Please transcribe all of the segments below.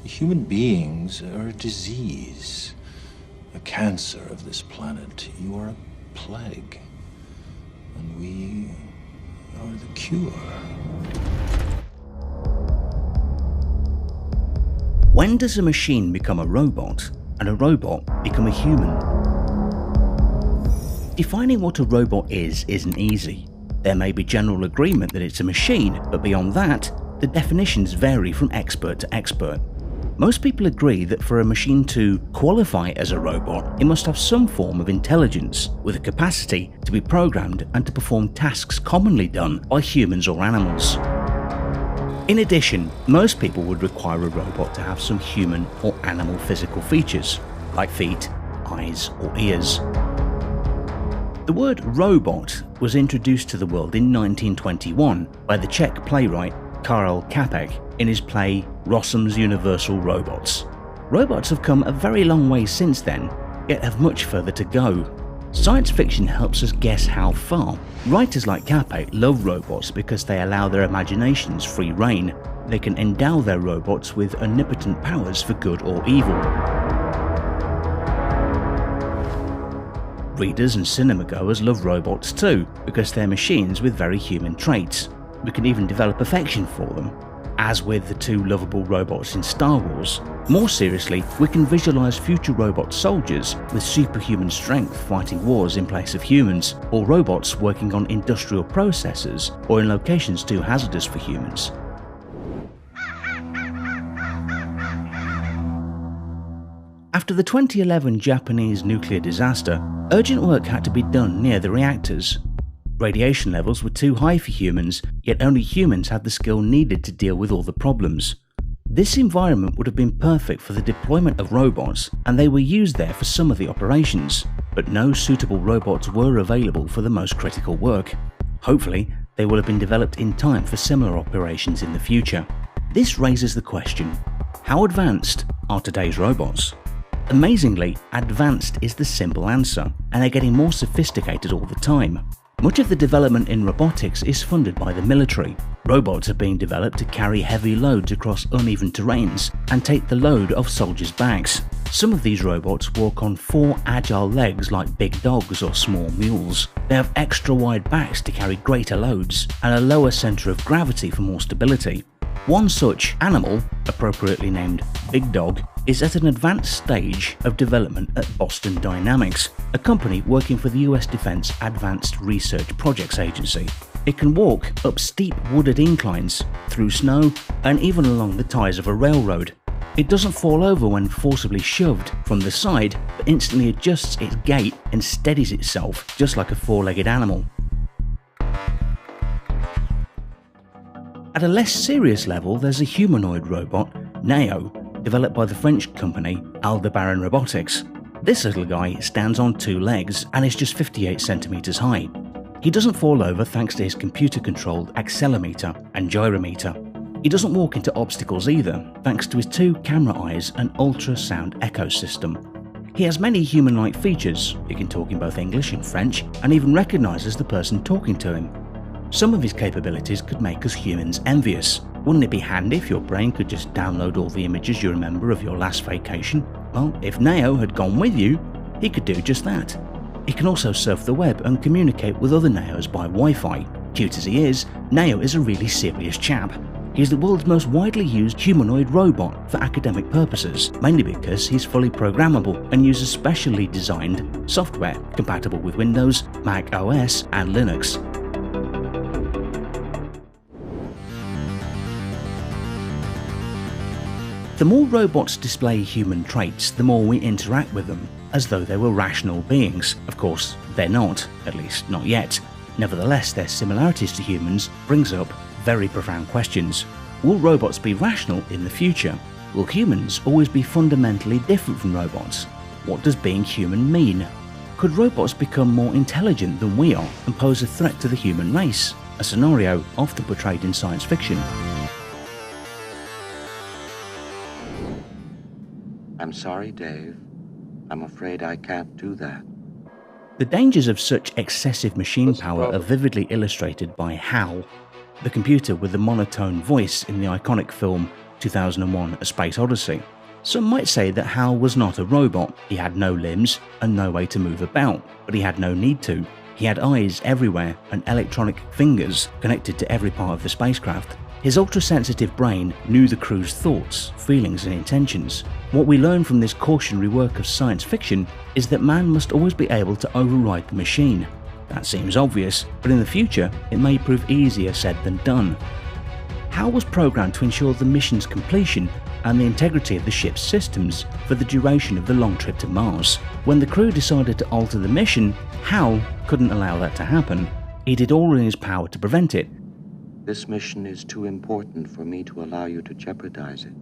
Human beings are a disease, a cancer of this planet. You are a plague, and we are the cure. When does a machine become a robot, and a robot become a human? Defining what a robot isn't easy. There may be general agreement that it's a machine, but beyond that, the definitions vary from expert to expert. Most people agree that for a machine to qualify as a robot, it must have some form of intelligence, with a capacity to be programmed and to perform tasks commonly done by humans or animals. In addition, most people would require a robot to have some human or animal physical features, like feet, eyes, or ears. The word robot was introduced to the world in 1921 by the Czech playwright Karel Čapek in his play Rossum's Universal Robots. Robots have come a very long way since then, yet have much further to go. Science fiction helps us guess how far. Writers like Čapek love robots because they allow their imaginations free rein. They can endow their robots with omnipotent powers for good or evil. Readers and cinema goers love robots too, because they're machines with very human traits. We can even develop affection for them, as with the two lovable robots in Star Wars. More seriously, we can visualize future robot soldiers with superhuman strength fighting wars in place of humans, or robots working on industrial processes or in locations too hazardous for humans. After the 2011 Japanese nuclear disaster, urgent work had to be done near the reactors. Radiation levels were too high for humans, yet only humans had the skill needed to deal with all the problems. This environment would have been perfect for the deployment of robots, and they were used there for some of the operations, but no suitable robots were available for the most critical work. Hopefully, they will have been developed in time for similar operations in the future. This raises the question, how advanced are today's robots? Amazingly, advanced is the simple answer, and they're getting more sophisticated all the time. Much of the development in robotics is funded by the military. Robots are being developed to carry heavy loads across uneven terrains and take the load off soldiers' backs. Some of these robots walk on 4 agile legs like big dogs or small mules. They have extra wide backs to carry greater loads and a lower centre of gravity for more stability. One such animal, appropriately named Big Dog, is at an advanced stage of development at Boston Dynamics, a company working for the US Defense Advanced Research Projects Agency. It can walk up steep wooded inclines, through snow, and even along the ties of a railroad. It doesn't fall over when forcibly shoved from the side, but instantly adjusts its gait and steadies itself just like a 4-legged animal. At a less serious level, there's a humanoid robot, Neo, developed by the French company Aldebaran Robotics. This little guy stands on 2 legs and is just 58 centimeters high. He doesn't fall over thanks to his computer-controlled accelerometer and gyrometer. He doesn't walk into obstacles either, thanks to his 2 camera eyes and ultrasound echo system. He has many human-like features. He can talk in both English and French, and even recognises the person talking to him. Some of his capabilities could make us humans envious. Wouldn't it be handy if your brain could just download all the images you remember of your last vacation? Well, if Neo had gone with you, he could do just that. He can also surf the web and communicate with other Neos by Wi-Fi. Cute as he is, Neo is a really serious chap. He's the world's most widely used humanoid robot for academic purposes, mainly because he's fully programmable and uses specially designed software compatible with Windows, Mac OS, and Linux. The more robots display human traits, the more we interact with them, as though they were rational beings. Of course, they're not, at least not yet. Nevertheless, their similarities to humans brings up very profound questions. Will robots be rational in the future? Will humans always be fundamentally different from robots? What does being human mean? Could robots become more intelligent than we are and pose a threat to the human race? A scenario often portrayed in science fiction. I'm sorry, Dave. I'm afraid I can't do that. The dangers of such excessive machine power are vividly illustrated by HAL, the computer with the monotone voice in the iconic film 2001: A Space Odyssey. Some might say that Hal was not a robot. He had no limbs and no way to move about, but he had no need to. He had eyes everywhere and electronic fingers connected to every part of the spacecraft. His ultra-sensitive brain knew the crew's thoughts, feelings and intentions. What we learn from this cautionary work of science fiction is that man must always be able to override the machine. That seems obvious, but in the future it may prove easier said than done. Hal was programmed to ensure the mission's completion and the integrity of the ship's systems for the duration of the long trip to Mars. When the crew decided to alter the mission, Hal couldn't allow that to happen. He did all in his power to prevent it. This mission is too important for me to allow you to jeopardize it.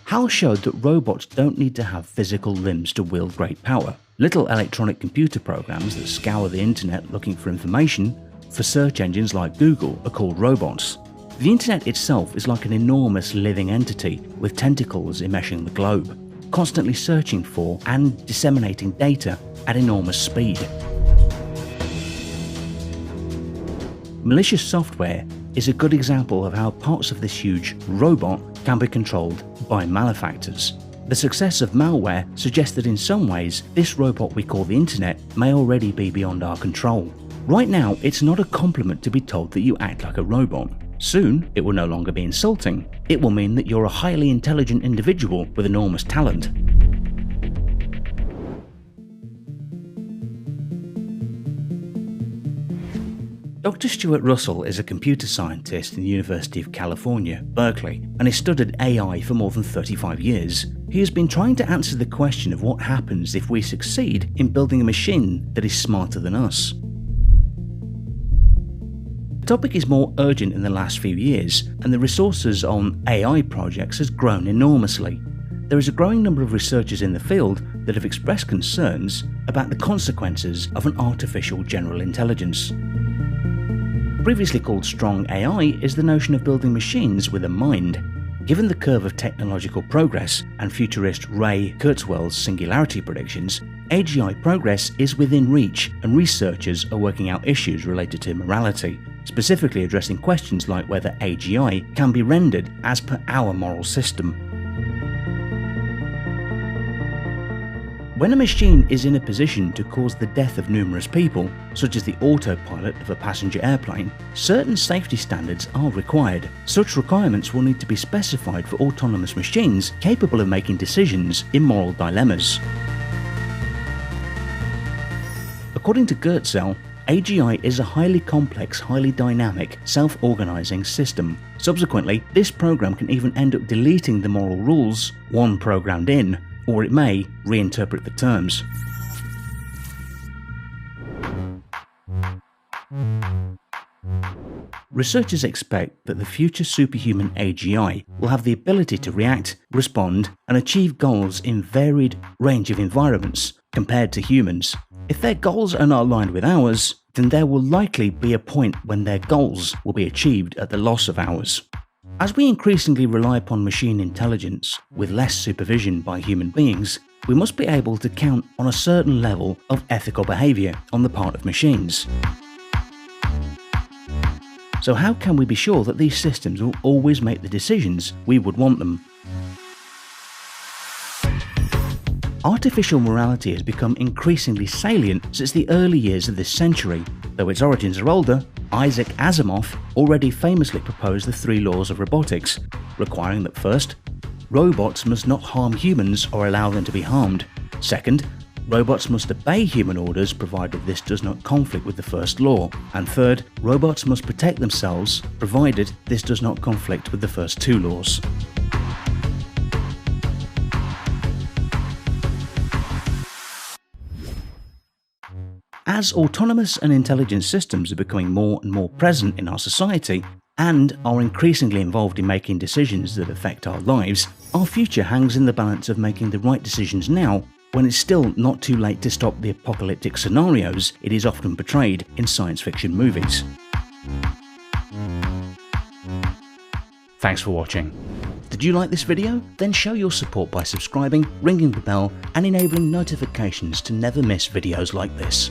Hal showed that robots don't need to have physical limbs to wield great power. Little electronic computer programs that scour the internet looking for information for search engines like Google are called robots. The internet itself is like an enormous living entity with tentacles enmeshing the globe, constantly searching for and disseminating data at enormous speed. Malicious software is a good example of how parts of this huge robot can be controlled by malefactors. The success of malware suggests that in some ways, this robot we call the internet may already be beyond our control. Right now, it's not a compliment to be told that you act like a robot. Soon, it will no longer be insulting. It will mean that you're a highly intelligent individual with enormous talent. Dr. Stuart Russell is a computer scientist in the University of California, Berkeley, and has studied AI for more than 35 years. He has been trying to answer the question of what happens if we succeed in building a machine that is smarter than us. The topic is more urgent in the last few years, and the resources on AI projects has grown enormously. There is a growing number of researchers in the field that have expressed concerns about the consequences of an artificial general intelligence. Previously called strong AI is the notion of building machines with a mind. Given the curve of technological progress and futurist Ray Kurzweil's singularity predictions, AGI progress is within reach, and researchers are working out issues related to morality, specifically addressing questions like whether AGI can be rendered as per our moral system. When a machine is in a position to cause the death of numerous people, such as the autopilot of a passenger airplane, certain safety standards are required. Such requirements will need to be specified for autonomous machines capable of making decisions in moral dilemmas. According to Kurzweil, AGI is a highly complex, highly dynamic, self-organizing system. Subsequently, this program can even end up deleting the moral rules one programmed in, or it may reinterpret the terms. Researchers expect that the future superhuman AGI will have the ability to react, respond, and achieve goals in varied range of environments compared to humans. If their goals are not aligned with ours, then there will likely be a point when their goals will be achieved at the loss of ours. As we increasingly rely upon machine intelligence with less supervision by human beings, we must be able to count on a certain level of ethical behavior on the part of machines. So how can we be sure that these systems will always make the decisions we would want them? Artificial morality has become increasingly salient since the early years of this century. Though its origins are older, Isaac Asimov already famously proposed the 3 laws of robotics, requiring that first, robots must not harm humans or allow them to be harmed. Second, robots must obey human orders provided this does not conflict with the first law. And third, robots must protect themselves provided this does not conflict with the first 2 laws. As autonomous and intelligent systems are becoming more and more present in our society and are increasingly involved in making decisions that affect our lives, our future hangs in the balance of making the right decisions now when it's still not too late to stop the apocalyptic scenarios it is often portrayed in science fiction movies. Thanks for watching. Did you like this video? Then show your support by subscribing, ringing the bell and enabling notifications to never miss videos like this.